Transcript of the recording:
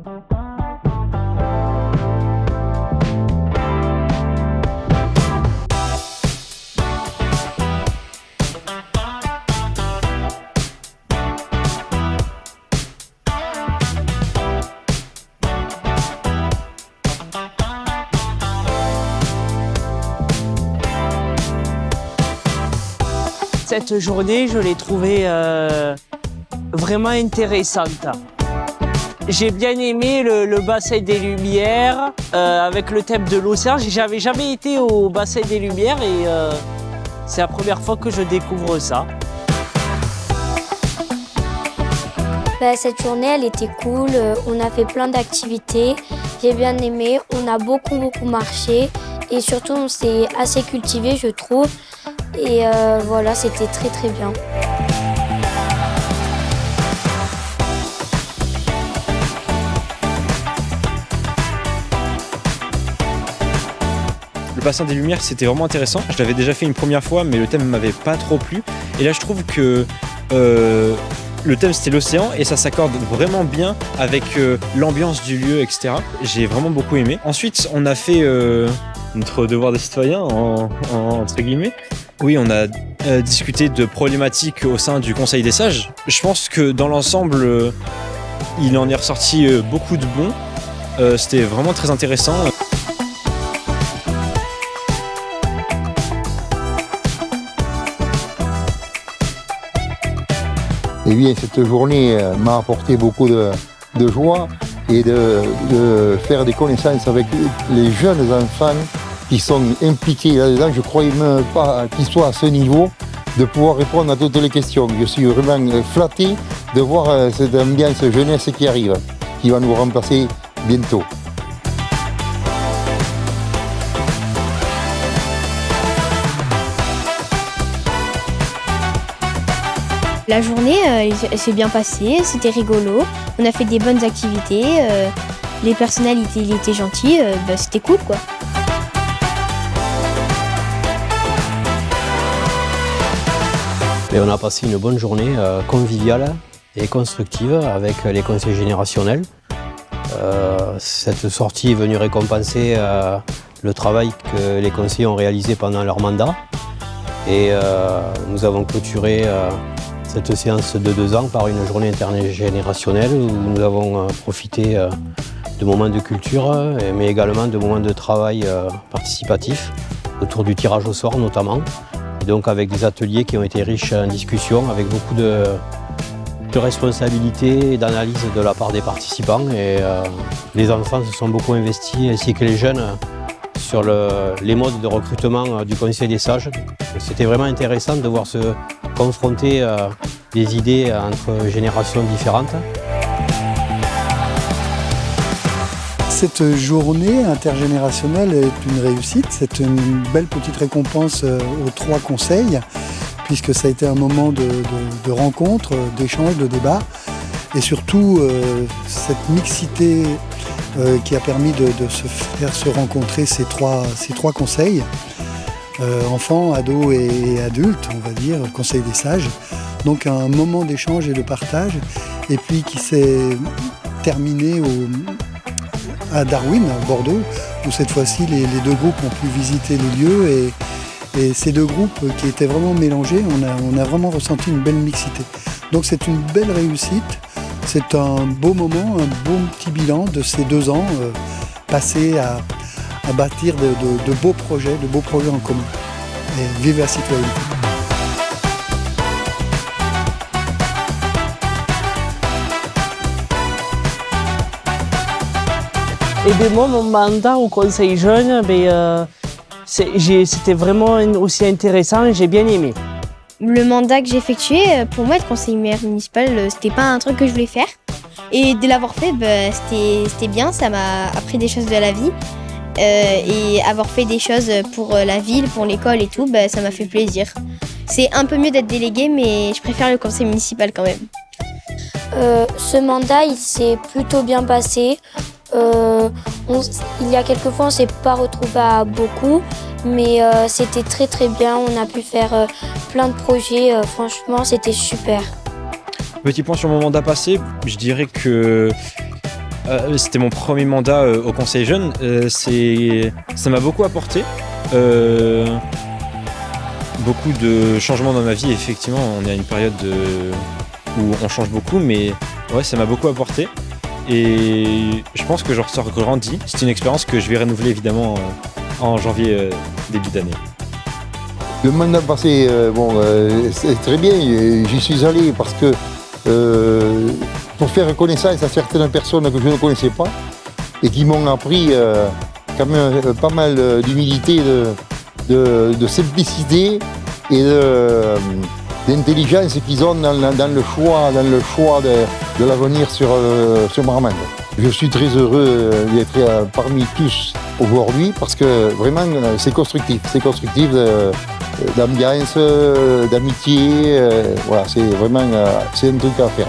Cette journée, je l'ai trouvée vraiment intéressante. J'ai bien aimé le bassin des Lumières avec le thème de l'océan. J'avais jamais été au bassin des Lumières et c'est la première fois que je découvre ça. Cette journée, elle était cool. On a fait plein d'activités. J'ai bien aimé. On a beaucoup marché et surtout, on s'est assez cultivé, je trouve. Et voilà, c'était très bien. Le bassin des Lumières, c'était vraiment intéressant. Je l'avais déjà fait une première fois, mais le thème ne m'avait pas trop plu. Et là, je trouve que le thème, c'était l'océan et ça s'accorde vraiment bien avec l'ambiance du lieu, etc. J'ai vraiment beaucoup aimé. Ensuite, on a fait notre devoir de citoyen, entre guillemets. Oui, on a discuté de problématiques au sein du Conseil des sages. Je pense que dans l'ensemble, il en est ressorti beaucoup de bons. C'était vraiment très intéressant. Eh bien, cette journée m'a apporté beaucoup de joie et de faire des connaissances avec les jeunes enfants qui sont impliqués là-dedans. Je ne croyais même pas qu'ils soient à ce niveau de pouvoir répondre à toutes les questions. Je suis vraiment flatté de voir cette ambiance jeunesse qui arrive, qui va nous remplacer bientôt. La journée elle s'est bien passée, c'était rigolo, on a fait des bonnes activités, les personnalités ils étaient gentils, c'était cool quoi. Et on a passé une bonne journée conviviale et constructive avec les conseils générationnels. Cette sortie est venue récompenser le travail que les conseillers ont réalisé pendant leur mandat. Et nous avons clôturé cette séance de 2 ans par une journée intergénérationnelle où nous avons profité de moments de culture, mais également de moments de travail participatif, autour du tirage au sort notamment. Et donc avec des ateliers qui ont été riches en discussion, avec beaucoup de responsabilités et d'analyse de la part des participants. Et les enfants se sont beaucoup investis, ainsi que les jeunes, sur les modes de recrutement du Conseil des sages. C'était vraiment intéressant de voir se confronter des idées entre générations différentes. Cette journée intergénérationnelle est une réussite, c'est une belle petite récompense aux 3 conseils, puisque ça a été un moment de rencontre, d'échange, de débat, et surtout cette mixité qui a permis de se faire se rencontrer ces trois conseils, enfants, ados et adultes, on va dire, conseil des sages. Donc un moment d'échange et de partage, et puis qui s'est terminé à Darwin, à Bordeaux, où cette fois-ci les 2 groupes ont pu visiter les lieux et ces 2 groupes qui étaient vraiment mélangés, on a vraiment ressenti une belle mixité. Donc c'est une belle réussite, c'est un beau moment, un beau petit bilan de ces 2 ans passés à bâtir de beaux projets en commun. Et vive la citoyenneté. Et bien moi, mon mandat au Conseil Jeune, c'était vraiment aussi intéressant et j'ai bien aimé. Le mandat que j'ai effectué, pour moi être conseillère municipale, c'était pas un truc que je voulais faire. Et de l'avoir fait, c'était bien, ça m'a appris des choses de la vie. Et avoir fait des choses pour la ville, pour l'école et tout, ça m'a fait plaisir. C'est un peu mieux d'être délégué, mais je préfère le conseil municipal quand même. Ce mandat, il s'est plutôt bien passé. Il y a quelques fois, on ne s'est pas retrouvé à beaucoup, mais c'était très très bien. On a pu faire plein de projets. Franchement, c'était super. Petit point sur mon mandat passé, je dirais que C'était mon premier mandat au Conseil Jeune. Ça m'a beaucoup apporté. Beaucoup de changements dans ma vie. Effectivement, on est à une période où on change beaucoup, mais ouais, ça m'a beaucoup apporté. Et je pense que je ressors grandi. C'est une expérience que je vais renouveler évidemment en janvier, début d'année. Le mandat passé, c'est très bien, j'y suis allé parce que pour faire connaissance à certaines personnes que je ne connaissais pas et qui m'ont appris quand même pas mal d'humilité, de simplicité et d'intelligence qu'ils ont dans le choix de l'avenir sur Marmande. Je suis très heureux d'être parmi tous aujourd'hui parce que vraiment c'est constructif d'ambiance, d'amitié, voilà, c'est vraiment c'est un truc à faire.